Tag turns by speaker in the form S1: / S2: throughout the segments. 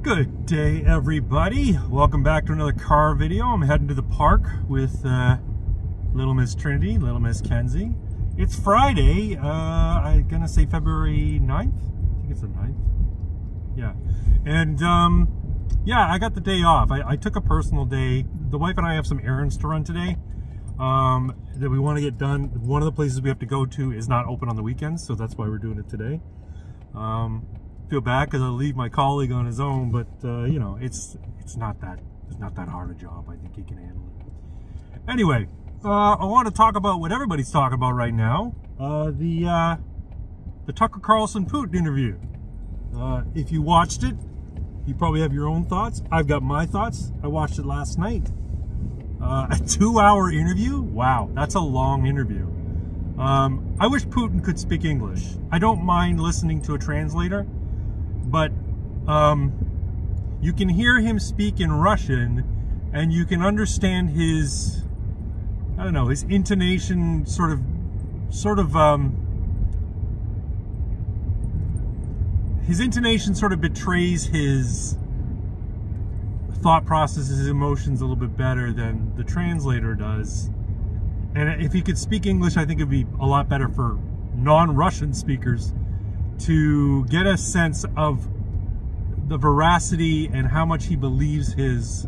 S1: Good day, everybody. Welcome back to another car video. I'm heading to the park with little Miss Trinity, little Miss Kenzie. It's Friday, I'm gonna say February 9th. I think it's the 9th. Yeah. And yeah, I got the day off. I took a personal day. The wife and I have some errands to run today that we want to get done. One of the places we have to go to is not open on the weekends, so that's why we're doing it today. Feel bad because I leave my colleague on his own, but you know, it's not that hard a job. I think he can handle it. Anyway, I want to talk about what everybody's talking about right now, the Tucker Carlson Putin interview. If you watched it, you probably have your own thoughts. I've got my thoughts. I watched it last night. A 2-hour interview? Wow, that's a long interview. I wish Putin could speak English. I don't mind listening to a translator, but you can hear him speak in Russian and you can understand his, I don't know, his intonation sort of his intonation sort of betrays his thought processes, his emotions a little bit better than the translator does. And if he could speak English, I think it'd be a lot better for non-Russian speakers to get a sense of the veracity and how much he believes his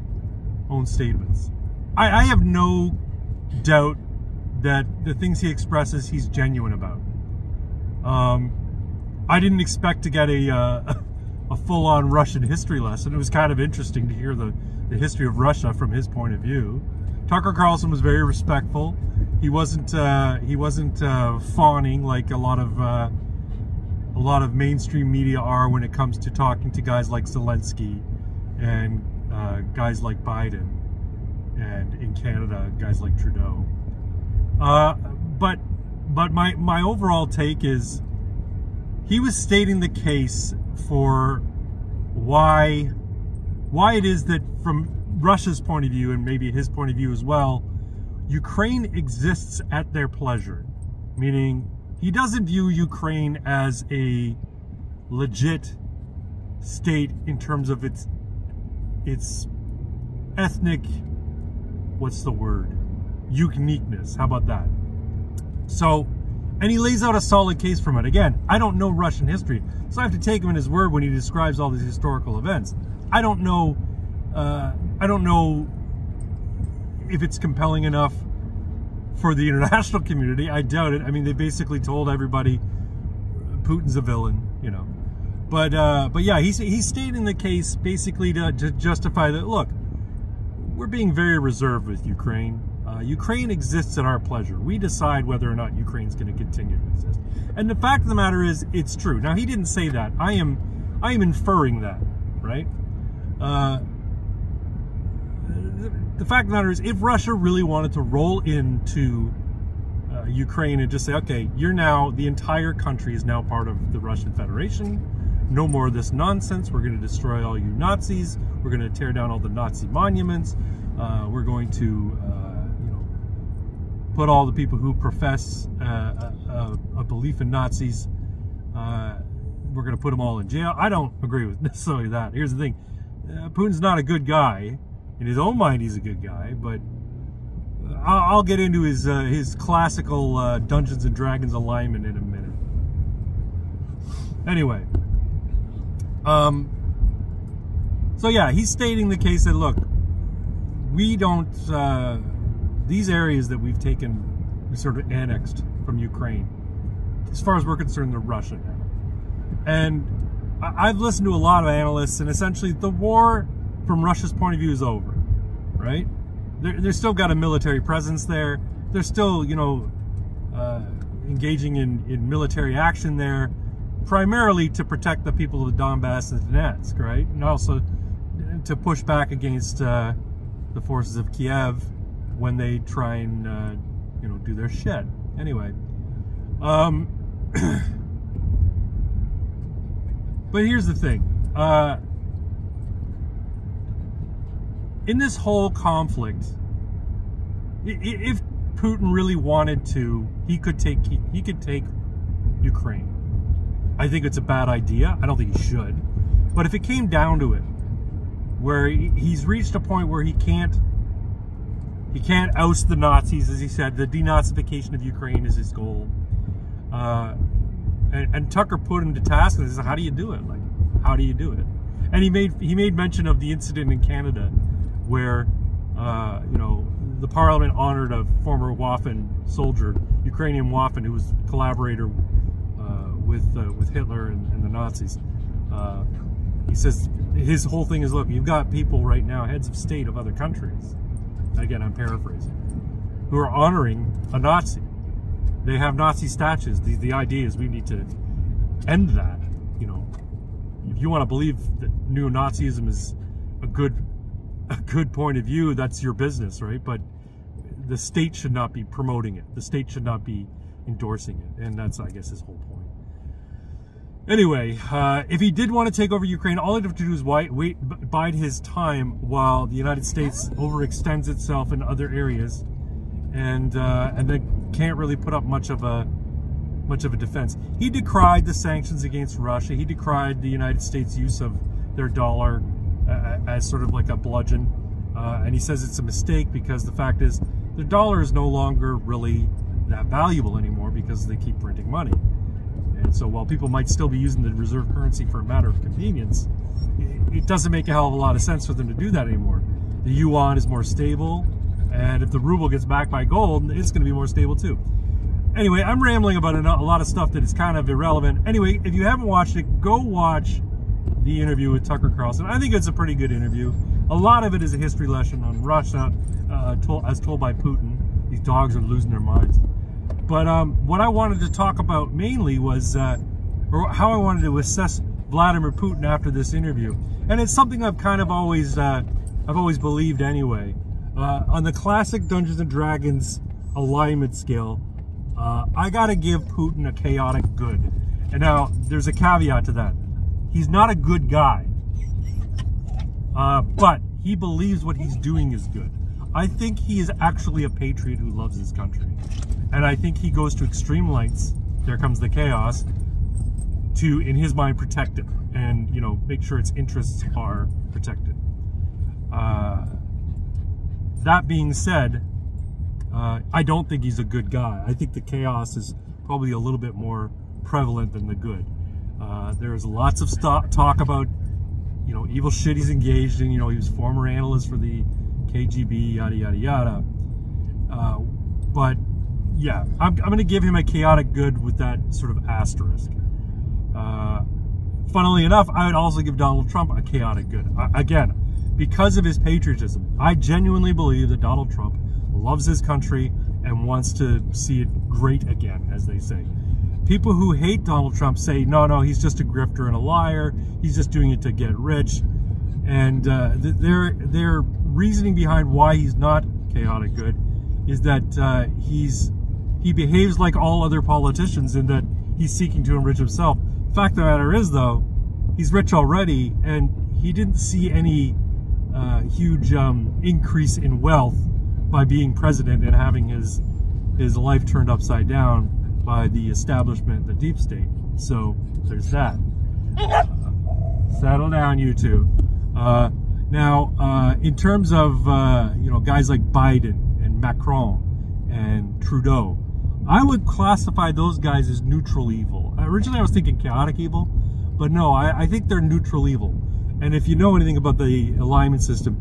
S1: own statements. I have no doubt that the things he expresses, he's genuine about. I didn't expect to get a full-on Russian history lesson. It was kind of interesting to hear the history of Russia from his point of view. Tucker Carlson was very respectful. He wasn't fawning like a lot of mainstream media are when it comes to talking to guys like Zelensky and guys like Biden, and in Canada guys like Trudeau. But my overall take is he was stating the case for why it is that from Russia's point of view, and maybe his point of view as well, Ukraine exists at their pleasure. Meaning, he doesn't view Ukraine as a legit state in terms of its ethnic, what's the word? Uniqueness. How about that? So, and he lays out a solid case from it. Again, I don't know Russian history, so I have to take him in his word when he describes all these historical events. I don't know if it's compelling enough for the international community. I doubt it. I mean, they basically told everybody Putin's a villain, you know. But yeah, he's stating the case basically to justify that, look, we're being very reserved with Ukraine. Ukraine exists at our pleasure. We decide whether or not Ukraine's going to continue to exist. And the fact of the matter is, it's true. Now, he didn't say that. I am inferring that, right? The fact of the matter is, if Russia really wanted to roll into Ukraine and just say, okay, you're now, the entire country is now part of the Russian Federation. No more of this nonsense. We're going to destroy all you Nazis. We're going to tear down all the Nazi monuments. We're going to, you know, put all the people who profess a belief in Nazis, we're going to put them all in jail. I don't agree with necessarily that. Here's the thing. Putin's not a good guy. In his own mind, he's a good guy, but I'll get into his classical Dungeons and Dragons alignment in a minute. Anyway, so yeah, he's stating the case that, look, we don't, these areas that we've taken, we sort of annexed from Ukraine, as far as we're concerned, they're Russian now. And I've listened to a lot of analysts, and essentially the war from Russia's point of view is over, right? They're still got a military presence there. They're still, you know, engaging in military action there, primarily to protect the people of the Donbass and Donetsk, right? And also to push back against the forces of Kiev when they try and, you know, do their shit. Anyway, but here's the thing. In this whole conflict, if Putin really wanted to, he could take Ukraine. I think it's a bad idea. I don't think he should. But if it came down to it, where he's reached a point where he can't oust the Nazis, as he said. The denazification of Ukraine is his goal. And Tucker put him to task and said, how do you do it? Like, how do you do it? And he made mention of the incident in Canada where, you know, the parliament honored a former Waffen soldier, Ukrainian Waffen, who was a collaborator with Hitler and the Nazis. He says his whole thing is, look, you've got people right now, heads of state of other countries, again, I'm paraphrasing, who are honoring a Nazi. They have Nazi statues. The idea is we need to end that. You know, if you want to believe that neo-Nazism is a good point of view, that's your business, right? But the state should not be promoting it. The state should not be endorsing it. And that's, I guess, his whole point. Anyway, if he did want to take over Ukraine, all he'd have to do is bide his time while the United States overextends itself in other areas, and then can't really put up much of a defense. He decried the sanctions against Russia. He decried the United States' use of their dollar as sort of like a bludgeon, and he says it's a mistake because the fact is the dollar is no longer really that valuable anymore because they keep printing money. And so while people might still be using the reserve currency for a matter of convenience, it doesn't make a hell of a lot of sense for them to do that anymore. The yuan is more stable, and if the ruble gets backed by gold, it's going to be more stable too. Anyway, I'm rambling about a lot of stuff that is kind of irrelevant. Anyway, if you haven't watched it, go watch the interview with Tucker Carlson. I think it's a pretty good interview. A lot of it is a history lesson on Russia, as told by Putin. These dogs are losing their minds. But what I wanted to talk about mainly was, or how I wanted to assess Vladimir Putin after this interview, and it's something I've kind of always believed anyway. On the classic Dungeons and Dragons alignment scale, I gotta give Putin a chaotic good. And now there's a caveat to that. He's not a good guy, but he believes what he's doing is good. I think he is actually a patriot who loves his country. And I think he goes to extreme lengths, there comes the chaos, to, in his mind, protect it. And, you know, make sure its interests are protected. That being said, I don't think he's a good guy. I think the chaos is probably a little bit more prevalent than the good. There's lots of talk about, you know, evil shit he's engaged in. You know, he was former analyst for the KGB, yada, yada, yada. But, yeah, I'm going to give him a chaotic good with that sort of asterisk. Funnily enough, I would also give Donald Trump a chaotic good. Again, because of his patriotism, I genuinely believe that Donald Trump loves his country and wants to see it great again, as they say. People who hate Donald Trump say, no, he's just a grifter and a liar. He's just doing it to get rich. And their reasoning behind why he's not chaotic good is that he behaves like all other politicians in that he's seeking to enrich himself. Fact of the matter is, though, he's rich already, and he didn't see any huge increase in wealth by being president and having his life turned upside down by the establishment, the deep state. So there's that. Settle down, you two. Now, in terms of you know, guys like Biden and Macron and Trudeau, I would classify those guys as neutral evil. Originally, I was thinking chaotic evil, but no, I think they're neutral evil. And if you know anything about the alignment system,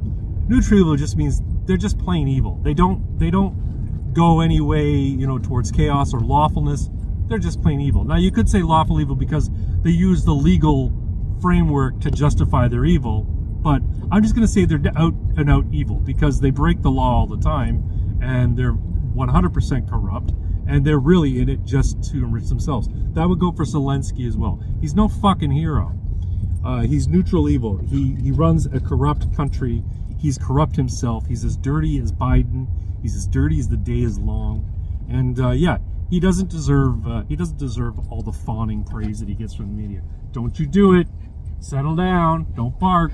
S1: neutral evil just means they're just plain evil. They don't go any way, you know, towards chaos or lawfulness. They're just plain evil. Now, you could say lawful evil because they use the legal framework to justify their evil, but I'm just going to say they're out and out evil because they break the law all the time, and they're 100% corrupt, and they're really in it just to enrich themselves. That would go for Zelensky as well. He's no fucking hero. He's neutral evil. He runs a corrupt country. He's corrupt himself. He's as dirty as Biden. He's as dirty as the day is long. And yeah, he doesn't deserve all the fawning praise that he gets from the media. Don't you do it. Settle down. Don't bark.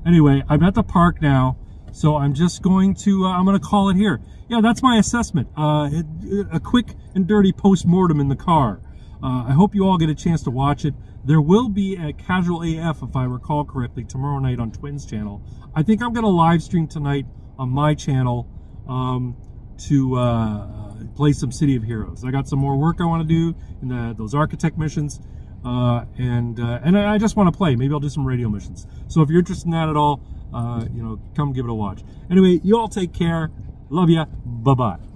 S1: Anyway, I'm at the park now, so I'm just going to I'm going to call it here. Yeah, that's my assessment. A quick and dirty post-mortem in the car. I hope you all get a chance to watch it. There will be a Casual AF, if I recall correctly, tomorrow night on Twins channel. I think I'm going to live stream tonight on my channel to play some City of Heroes. I got some more work I want to do in those architect missions, and I just want to play. Maybe I'll do some radio missions. So if you're interested in that at all, you know, come give it a watch. Anyway, you all take care. Love ya. Bye-bye.